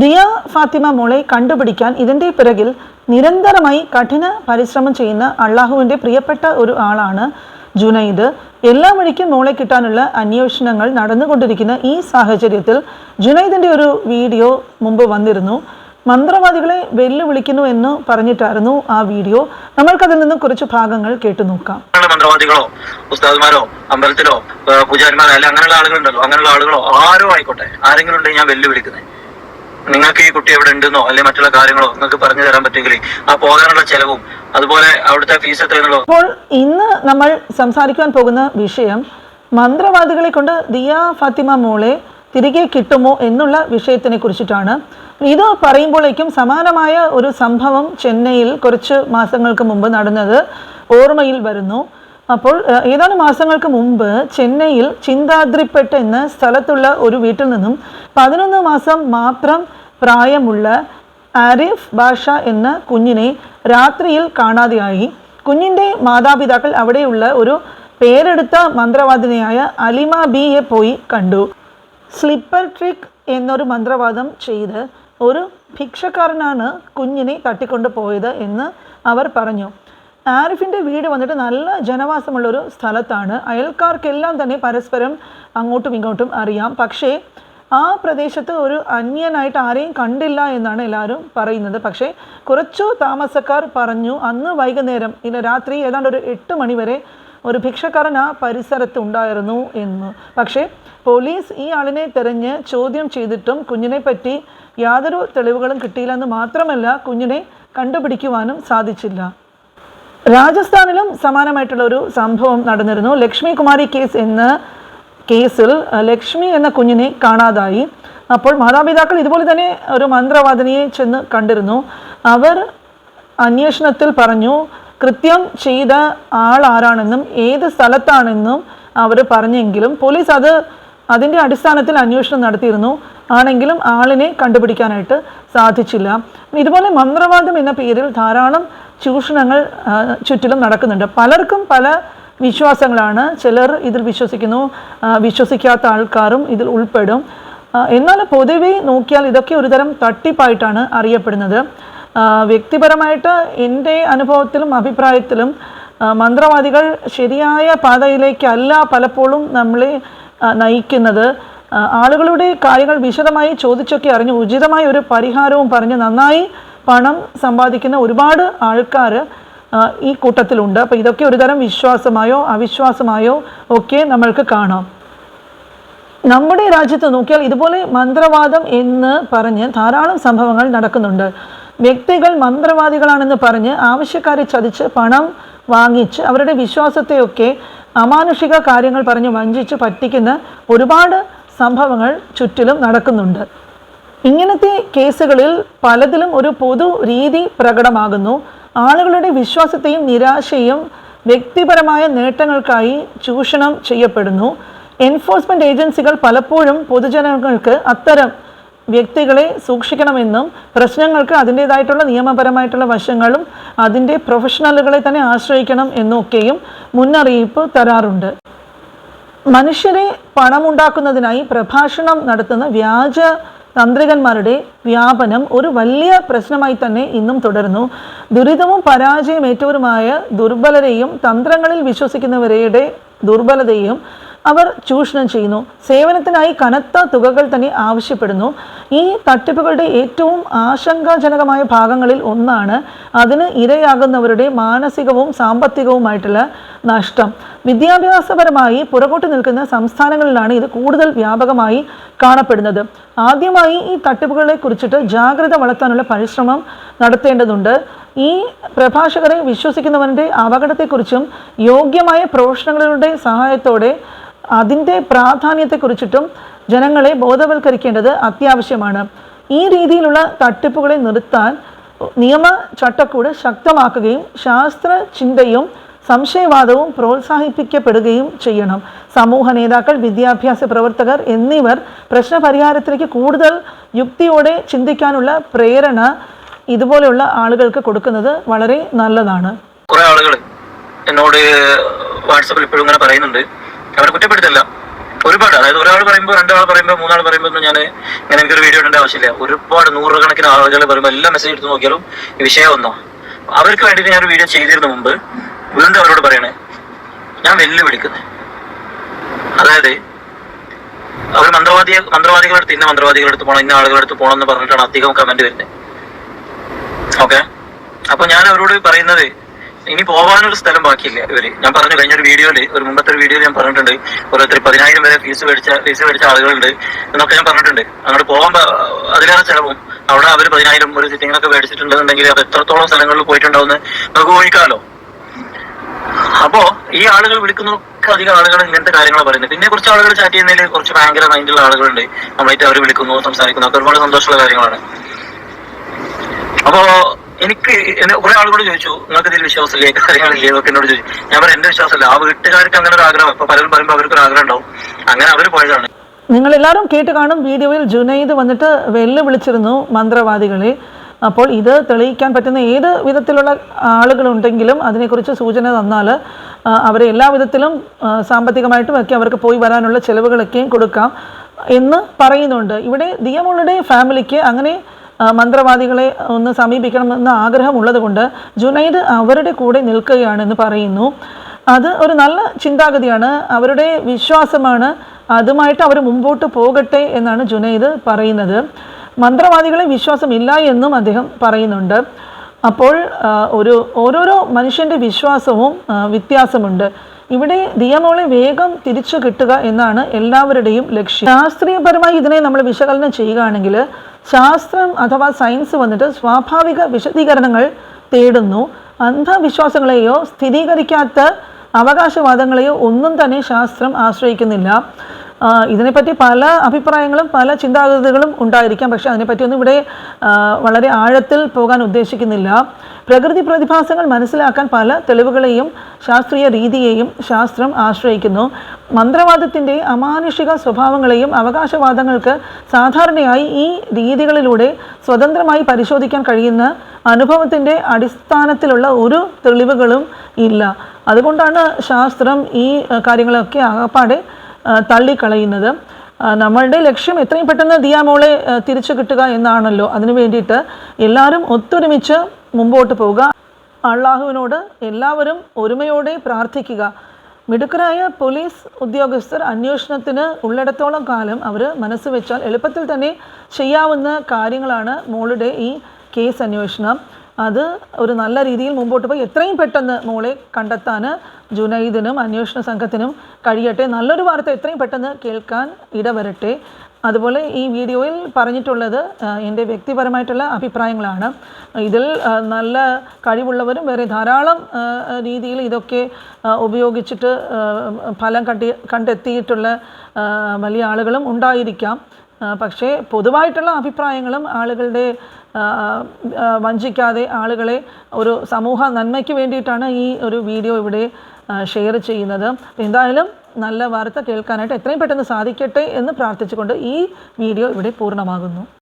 ദിയ ഫാത്തിമ മോളെ കണ്ടുപിടിക്കാൻ ഇതിൻ്റെ പിറകിൽ നിരന്തരമായി കഠിന പരിശ്രമം ചെയ്യുന്ന അള്ളാഹുവിൻ്റെ പ്രിയപ്പെട്ട ഒരു ആളാണ് ജുനൈദ്. എല്ലാ വഴിക്കും മോളെ കിട്ടാനുള്ള അന്വേഷണങ്ങൾ നടന്നുകൊണ്ടിരിക്കുന്ന ഈ സാഹചര്യത്തിൽ ജുനൈദിൻ്റെ ഒരു വീഡിയോ മുമ്പ് വന്നിരുന്നു. മന്ത്രവാദികളെ വെല്ലുവിളിക്കുന്നു എന്ന് പറഞ്ഞിട്ടായിരുന്നു ആ വീഡിയോ. നമ്മൾക്കതിൽ നിന്നും കുറച്ച് ഭാഗങ്ങൾ കേട്ടു നോക്കാം. മന്ത്രവാദികളോ ഉസ്താദ്മാരോ അമ്പലത്തിലോ പൂജാരിമാരോ അല്ല അങ്ങനെയുള്ള ആളുകളുണ്ടല്ലോ, അങ്ങനെയുള്ള ആളുകളോ ആരോ ആയിക്കോട്ടെ, ആരെങ്കിലും ഉണ്ടെങ്കിൽ ഞാൻ വെല്ലുവിളിക്കുന്നത്, നിങ്ങൾക്ക് ഈ കുട്ടി എവിടെ ഉണ്ടെന്നോ അല്ലെങ്കിൽ മറ്റുള്ള കാര്യങ്ങളോ നിങ്ങൾക്ക് പറഞ്ഞു തരാൻ പറ്റുമെങ്കിൽ ആ പോകാനുള്ള ചെലവും അതുപോലെ അവിടുത്തെ ഫീസ് എത്രയെന്നുള്ളോ. അപ്പോൾ ഇന്ന് നമ്മൾ സംസാരിക്കാൻ പോകുന്ന വിഷയം മന്ത്രവാദികളെ കൊണ്ട് ദിയ ഫാത്തിമ മോളെ തിരികെ കിട്ടുമോ എന്നുള്ള വിഷയത്തിനെ കുറിച്ചിട്ടാണ്. ഇത് പറയുമ്പോഴേക്കും സമാനമായ ഒരു സംഭവം ചെന്നൈയിൽ കുറച്ച് മാസങ്ങൾക്ക് മുമ്പ് നടന്നത് ഓർമ്മയിൽ വരുന്നു. അപ്പോൾ ഏതാനും മാസങ്ങൾക്ക് മുമ്പ് ചെന്നൈയിൽ ചിന്താദ്രിപ്പെട്ട് എന്ന സ്ഥലത്തുള്ള ഒരു വീട്ടിൽ നിന്നും 11 മാസം മാത്രം പ്രായമുള്ള ആരിഫ് ബാഷ എന്ന കുഞ്ഞിനെ രാത്രിയിൽ കാണാതെയായി. കുഞ്ഞിൻ്റെ മാതാപിതാക്കൾ അവിടെയുള്ള ഒരു പേരെടുത്ത മന്ത്രവാദിനിയായ അലിമ ബിയെ പോയി കണ്ടു. സ്ലിപ്പർ ട്രിക്ക് എന്നൊരു മന്ത്രവാദം ചെയ്ത് ഒരു ഭിക്ഷക്കാരനാണ് കുഞ്ഞിനെ തട്ടിക്കൊണ്ട് പോയത് എന്ന് അവർ പറഞ്ഞു. ആരിഫിൻ്റെ വീട് വന്നിട്ട് നല്ല ജനവാസമുള്ളൊരു സ്ഥലത്താണ്. അയൽക്കാർക്കെല്ലാം തന്നെ പരസ്പരം അങ്ങോട്ടും ഇങ്ങോട്ടും അറിയാം. പക്ഷേ ആ പ്രദേശത്ത് ഒരു അന്യനായിട്ട് ആരെയും കണ്ടില്ല എന്നാണ് എല്ലാവരും പറയുന്നത്. പക്ഷേ കുറച്ചു താമസക്കാർ പറഞ്ഞു അന്ന് വൈകുന്നേരം ഇല്ല രാത്രി ഏതാണ്ട് ഒരു 8 മണി വരെ ഒരു ഭിക്ഷക്കാരൻ ആ പരിസരത്ത് ഉണ്ടായിരുന്നു എന്ന്. പക്ഷേ പോലീസ് ഈ ആളിനെ തിരഞ്ഞ് ചോദ്യം ചെയ്തിട്ടും കുഞ്ഞിനെ പറ്റി യാതൊരു തെളിവുകളും കിട്ടിയില്ലെന്ന് മാത്രമല്ല കുഞ്ഞിനെ കണ്ടുപിടിക്കുവാനും സാധിച്ചില്ല. രാജസ്ഥാനിലും സമാനമായിട്ടുള്ള ഒരു സംഭവം നടന്നിരുന്നു. ലക്ഷ്മി കുമാരി കേസിൽ ലക്ഷ്മി എന്ന കുഞ്ഞിനെ കാണാതായി. അപ്പോൾ മാതാപിതാക്കൾ ഇതുപോലെ തന്നെ ഒരു മന്ത്രവാദിനിയെ ചെന്ന് കണ്ടിരുന്നു. അവർ അന്വേഷണത്തിൽ പറഞ്ഞു കൃത്യം ചെയ്ത ആൾ ആരാണെന്നും ഏത് സ്ഥലത്താണെന്നും അവർ പറഞ്ഞെങ്കിലും പോലീസ് അതിൻ്റെ അടിസ്ഥാനത്തിൽ അന്വേഷണം നടത്തിയിരുന്നു. ആണെങ്കിലും ആളിനെ കണ്ടുപിടിക്കാനായിട്ട് സാധിച്ചില്ല. ഇതുപോലെ മന്ത്രവാദം എന്ന പേരിൽ ധാരാളം ചൂഷണങ്ങൾ ചുറ്റിലും നടക്കുന്നുണ്ട്. പലർക്കും പല വിശ്വാസങ്ങളാണ്. ചിലർ ഇതിൽ വിശ്വസിക്കുന്നു, വിശ്വസിക്കാത്ത ആൾക്കാരും ഇതിൽ ഉൾപ്പെടും. എന്നാൽ പൊതുവെ നോക്കിയാൽ ഇതൊക്കെ ഒരുതരം തട്ടിപ്പായിട്ടാണ് അറിയപ്പെടുന്നത്. വ്യക്തിപരമായിട്ട് എൻ്റെ അനുഭവത്തിലും അഭിപ്രായത്തിലും മന്ത്രവാദികൾ ശരിയായ പാതയിലേക്കല്ല പലപ്പോഴും നമ്മളെ നയിക്കുന്നത്. ആളുകളുടെ കാര്യങ്ങൾ വിശദമായി ചോദിച്ചൊക്കെ അറിഞ്ഞ് ഉചിതമായ ഒരു പരിഹാരവും പറഞ്ഞ് നന്നായി പണം സമ്പാദിക്കുന്ന ഒരുപാട് ആൾക്കാർ ഈ കൂട്ടത്തിലുണ്ട്. അപ്പോൾ ഇതൊക്കെ ഒരുതരം വിശ്വാസമായോ അവിശ്വാസമായോ ഒക്കെ നമ്മൾക്ക് കാണാം. നമ്മുടെ രാജ്യത്ത് നോക്കിയാൽ ഇതുപോലെ മന്ത്രവാദം എന്ന് പറഞ്ഞ് ധാരാളം സംഭവങ്ങൾ നടക്കുന്നുണ്ട്. വ്യക്തികൾ മന്ത്രവാദികളാണെന്ന് പറഞ്ഞ് ആവശ്യക്കാരെ ചതിച്ച് പണം വാങ്ങിച്ച് അവരുടെ വിശ്വാസത്തെയൊക്കെ അമാനുഷിക കാര്യങ്ങൾ പറഞ്ഞ് വഞ്ചിച്ച് പറ്റിക്കുന്ന ഒരുപാട് സംഭവങ്ങൾ ചുറ്റിലും നടക്കുന്നുണ്ട്. ഇങ്ങനത്തെ കേസുകളിൽ പലതിലും ഒരു പൊതു രീതി പ്രകടമാകുന്നു. ആളുകളുടെ വിശ്വാസത്തെയും നിരാശയും വ്യക്തിപരമായ നേട്ടങ്ങൾക്കായി ചൂഷണം ചെയ്യപ്പെടുന്നു. എൻഫോഴ്സ്മെൻറ്റ് ഏജൻസികൾ പലപ്പോഴും പൊതുജനങ്ങൾക്ക് അത്തരം വ്യക്തികളെ സൂക്ഷിക്കണമെന്നും പ്രശ്നങ്ങൾക്ക് അതിൻ്റേതായിട്ടുള്ള നിയമപരമായിട്ടുള്ള വശങ്ങളും അതിൻ്റെ പ്രൊഫഷണലുകളെ തന്നെ ആശ്രയിക്കണം എന്നൊക്കെയും മുന്നറിയിപ്പ് തരാറുണ്ട്. മനുഷ്യരെ പണമുണ്ടാക്കുന്നതിനായി പ്രഭാഷണം നടത്തുന്ന വ്യാജ തന്ത്രികന്മാരുടെ വ്യാപനം ഒരു വലിയ പ്രശ്നമായി തന്നെ ഇന്നും തുടരുന്നു. ദുരിതവും പരാജയമേറ്റവരുമായ ദുർബലരെയും തന്ത്രങ്ങളിൽ വിശ്വസിക്കുന്നവരുടെ ദുർബലതയും അവർ ചൂഷണം ചെയ്യുന്നു. സേവനത്തിനായി കനത്ത തുകകൾ തന്നെ ആവശ്യപ്പെടുന്നു. ഈ തട്ടിപ്പുകളുടെ ഏറ്റവും ആശങ്കാജനകമായ ഭാഗങ്ങളിൽ ഒന്നാണ് അതിന് ഇരയാകുന്നവരുടെ മാനസികവും സാമ്പത്തികവുമായിട്ടുള്ള നഷ്ടം. വിദ്യാഭ്യാസപരമായി പുറകോട്ട് നിൽക്കുന്ന സംസ്ഥാനങ്ങളിലാണ് ഇത് കൂടുതൽ വ്യാപകമായി കാണപ്പെടുന്നത്. ആദ്യമായി ഈ തട്ടിപ്പുകളെ കുറിച്ചിട്ട് ജാഗ്രത വളർത്താനുള്ള പരിശ്രമം നടത്തേണ്ടതുണ്ട്. ഈ പ്രഭാഷകരെ വിശ്വസിക്കുന്നവരുടെ അപകടത്തെക്കുറിച്ചും യോഗ്യമായ പ്രൊഫഷണലുകളുടെ സഹായത്തോടെ അതിൻ്റെ പ്രാധാന്യത്തെക്കുറിച്ചിട്ടും ജനങ്ങളെ ബോധവൽക്കരിക്കേണ്ടത് അത്യാവശ്യമാണ്. ഈ രീതിയിലുള്ള തട്ടിപ്പുകളെ നിർത്താൻ നിയമ ചട്ടക്കൂട് ശക്തമാക്കുകയും ശാസ്ത്ര ചിന്തയും സംശയവാദവും പ്രോത്സാഹിപ്പിക്കപ്പെടുകയും ചെയ്യണം. സമൂഹ നേതാക്കൾ, വിദ്യാഭ്യാസ പ്രവർത്തകർ എന്നിവർ പ്രശ്നപരിഹാരത്തിലേക്ക് കൂടുതൽ യുക്തിയോടെ ചിന്തിക്കാനുള്ള പ്രേരണ ഇതുപോലെയുള്ള ആളുകൾക്ക് കൊടുക്കുന്നത് വളരെ നല്ലതാണ്. കുറെ ആളുകൾ എന്നോട് വാട്സാപ്പിൽ ഇപ്പോഴും ഇങ്ങനെ പറയുന്നുണ്ട്, അവരെ കുറ്റപ്പെടുത്തല്ല, ഒരുപാട്, അതായത് ഒരാൾ പറയുമ്പോൾ, രണ്ടാൾ പറയുമ്പോൾ, മൂന്നാൾ പറയുമ്പോൾ ഞാൻ ഇങ്ങനെ എനിക്കൊരു വീഡിയോ ഇടേണ്ട ആവശ്യമില്ല. ഒരുപാട് നൂറുകണക്കിന് ആളുകൾ പറയുമ്പോൾ എല്ലാ മെസ്സേജ് എടുത്ത് നോക്കിയാലും ഈ വിഷയം ഒന്നോ. അവർക്ക് വേണ്ടിയിട്ട് ഞാനൊരു വീഡിയോ ചെയ്തിരുന്ന മുമ്പ് വീണ്ടും അവരോട് പറയണേ, ഞാൻ വെല്ലുവിളിക്കുന്നത്, അതായത് അവർ മന്ത്രവാദികളെടുത്ത് ഇന്ന മന്ത്രവാദികളെടുത്ത് പോകണം, ഇന്ന ആളുകളെടുത്ത് പോകണം എന്ന് പറഞ്ഞിട്ടാണ് അധികം കമന്റ് വരുന്നത്. ഓക്കെ, അപ്പൊ ഞാൻ അവരോട് പറയുന്നത്, ഇനി പോകാനൊരു സ്ഥലം ബാക്കിയില്ല ഇവര്. ഞാൻ പറഞ്ഞു കഴിഞ്ഞൊരു വീഡിയോയില്, ഒരു മുമ്പത്തെ ഒരു വീഡിയോയിൽ ഞാൻ പറഞ്ഞിട്ടുണ്ട്, ഓരോരുത്തർ 10,000 വരെ ഫീസ് മേടിച്ച ആളുകളുണ്ട് എന്നൊക്കെ ഞാൻ പറഞ്ഞിട്ടുണ്ട്. അങ്ങോട്ട് പോകാൻ അതിലേറെ ചെലവും. അവിടെ അവർ 10,000 ഒരു സിറ്റിങ്ങിനൊക്കെ മേടിച്ചിട്ടുണ്ടെന്നുണ്ടെങ്കിൽ അത് എത്രത്തോളം സ്ഥലങ്ങളിൽ പോയിട്ടുണ്ടാവുമെന്ന് നമുക്ക് ഊഹിക്കാമല്ലോ. അപ്പോ ഈ ആളുകൾ വിളിക്കുന്നൊക്കെ അധികം ആളുകൾ ഇങ്ങനത്തെ കാര്യങ്ങളാണ് പറയുന്നത്. പിന്നെ കുറച്ച് ആളുകൾ ചാറ്റ് ചെയ്യുന്നതിൽ കുറച്ച് ഭയങ്കര മൈൻഡുള്ള ആളുകളുണ്ട്, നമ്മളായിട്ട് അവർ വിളിക്കുന്നു, സംസാരിക്കുന്നു, ഒക്കെ ഒരുപാട് സന്തോഷമുള്ള കാര്യങ്ങളാണ്. അപ്പോ എനിക്ക് കുറെ ആളുകളോട് ചോദിച്ചു, നിങ്ങൾക്ക് ഇതിൽ വിശ്വാസമില്ലേ, കാര്യങ്ങളില്ലേ എന്നൊക്കെ എന്നോട് ചോദിച്ചു. ഞാൻ പറയാം, എന്റെ വിശ്വാസമല്ല, ആ വീട്ടുകാർക്ക് അങ്ങനെ ഒരു ആഗ്രഹം. ഇപ്പൊ പലരും പറയുമ്പോൾ അവർക്കൊരു ആഗ്രഹം ഉണ്ടാവും, അങ്ങനെ അവർ പോയതാണ്. നിങ്ങളെല്ലാവരും കേട്ട് കാണും, വീഡിയോയിൽ ജുനൈദ് വന്നിട്ട് വെല്ലുവിളിച്ചിരുന്നു മന്ത്രവാദികളെ. അപ്പോൾ ഇത് തെളിയിക്കാൻ പറ്റുന്ന ഏത് വിധത്തിലുള്ള ആളുകളുണ്ടെങ്കിലും അതിനെക്കുറിച്ച് സൂചന തന്നാൽ അവരെ എല്ലാ വിധത്തിലും സാമ്പത്തികമായിട്ടും ഒക്കെ അവർക്ക് പോയി വരാനുള്ള ചിലവുകളൊക്കെയും കൊടുക്കാം എന്ന് പറയുന്നുണ്ട്. ഇവിടെ ദിയമോളുടെ ഫാമിലിക്ക് അങ്ങനെ മന്ത്രവാദികളെ ഒന്ന് സമീപിക്കണമെന്ന ആഗ്രഹമുള്ളത് കൊണ്ട് ജുനൈദ് അവരുടെ കൂടെ നിൽക്കുകയാണെന്ന് പറയുന്നു. അത് ഒരു നല്ല ചിന്താഗതിയാണ്, അവരുടെ വിശ്വാസമാണ്, അതുമായിട്ട് അവർ മുമ്പോട്ട് പോകട്ടെ എന്നാണ് ജുനൈദ് പറയുന്നത്. മന്ത്രവാദികളെ വിശ്വാസമില്ല എന്നും അദ്ദേഹം പറയുന്നുണ്ട്. അപ്പോൾ ഓരോരോ മനുഷ്യൻ്റെ വിശ്വാസവും വ്യത്യാസമുണ്ട്. ഇവിടെ ദിയമോളെ വേഗം തിരിച്ചു കിട്ടുക എന്നാണ് എല്ലാവരുടെയും ലക്ഷ്യം. ശാസ്ത്രീയപരമായി ഇതിനെ നമ്മൾ വിശകലനം ചെയ്യുകയാണെങ്കിൽ ശാസ്ത്രം അഥവാ സയൻസ് വന്നിട്ട് സ്വാഭാവിക വിശദീകരണങ്ങൾ തേടുന്നു. അന്ധവിശ്വാസങ്ങളെയോ സ്ഥിരീകരിക്കാത്ത അവകാശവാദങ്ങളെയോ ഒന്നും തന്നെ ശാസ്ത്രം ആശ്രയിക്കുന്നില്ല. ഇതിനെപ്പറ്റി പല അഭിപ്രായങ്ങളും പല ചിന്താഗതികളും ഉണ്ടായിരിക്കാം, പക്ഷെ അതിനെപ്പറ്റിയൊന്നും ഇവിടെ വളരെ ആഴത്തിൽ പോകാൻ ഉദ്ദേശിക്കുന്നില്ല. പ്രകൃതി പ്രതിഭാസങ്ങൾ മനസ്സിലാക്കാൻ പല തെളിവുകളെയും ശാസ്ത്രീയ രീതിയെയും ശാസ്ത്രം ആശ്രയിക്കുന്നു. മന്ത്രവാദത്തിൻ്റെ അമാനുഷിക സ്വഭാവങ്ങളെയും അവകാശവാദങ്ങൾക്ക് സാധാരണയായി ഈ രീതികളിലൂടെ സ്വതന്ത്രമായി പരിശോധിക്കാൻ കഴിയുന്ന അനുഭവത്തിൻ്റെ അടിസ്ഥാനത്തിലുള്ള ഒരു തെളിവുകളും ഇല്ല. അതുകൊണ്ടാണ് ശാസ്ത്രം ഈ കാര്യങ്ങളൊക്കെ ആകപ്പാടെ തള്ളിക്കളയുന്നത്. നമ്മളുടെ ലക്ഷ്യം എത്രയും പെട്ടെന്ന് ദിയമോളെ തിരിച്ചു കിട്ടുക എന്നാണല്ലോ. അതിനു വേണ്ടിയിട്ട് എല്ലാവരും ഒത്തൊരുമിച്ച് മുമ്പോട്ട് പോവുക. അള്ളാഹുവിനോട് എല്ലാവരും ഒരുമയോടെ പ്രാർത്ഥിക്കുക. മിടുക്കരായ പോലീസ് ഉദ്യോഗസ്ഥർ അന്വേഷണത്തിന് ഉള്ളിടത്തോളം കാലം അവർ മനസ്സ് വെച്ചാൽ എളുപ്പത്തിൽ തന്നെ ചെയ്യാവുന്ന കാര്യങ്ങളാണ് മോളുടെ ഈ കേസ് അന്വേഷണം. അത് ഒരു നല്ല രീതിയിൽ മുമ്പോട്ട് പോയി എത്രയും പെട്ടെന്ന് മോളെ കണ്ടെത്താൻ ജുനൈദിനും അന്വേഷണ സംഘത്തിനും കഴിയട്ടെ. നല്ലൊരു വാർത്ത എത്രയും പെട്ടെന്ന് കേൾക്കാൻ ഇടവരട്ടെ. അതുപോലെ ഈ വീഡിയോയിൽ പറഞ്ഞിട്ടുള്ളത് എൻ്റെ വ്യക്തിപരമായിട്ടുള്ള അഭിപ്രായങ്ങളാണ്. ഇതിൽ നല്ല കഴിവുള്ളവരും വേറെ ധാരാളം രീതിയിൽ ഇതൊക്കെ ഉപയോഗിച്ചിട്ട് ഫലം കണ്ടെത്തിയിട്ടുള്ള വലിയ ആളുകളും ഉണ്ടായിരിക്കാം. പക്ഷേ പൊതുവായിട്ടുള്ള അഭിപ്രായങ്ങളും ആളുകളുടെ വഞ്ചിക്കാതെ ആളുകളെ ഒരു സമൂഹ നന്മയ്ക്ക് വേണ്ടിയിട്ടാണ് ഈ ഒരു വീഡിയോ ഇവിടെ ഷെയർ ചെയ്യുന്നത്. എന്തായാലും നല്ല വാർത്ത കേൾക്കാനായിട്ട് എത്രയും പെട്ടെന്ന് സാധിക്കട്ടെ എന്ന് പ്രാർത്ഥിച്ചുകൊണ്ട് ഈ വീഡിയോ ഇവിടെ പൂർണ്ണമാകുന്നു.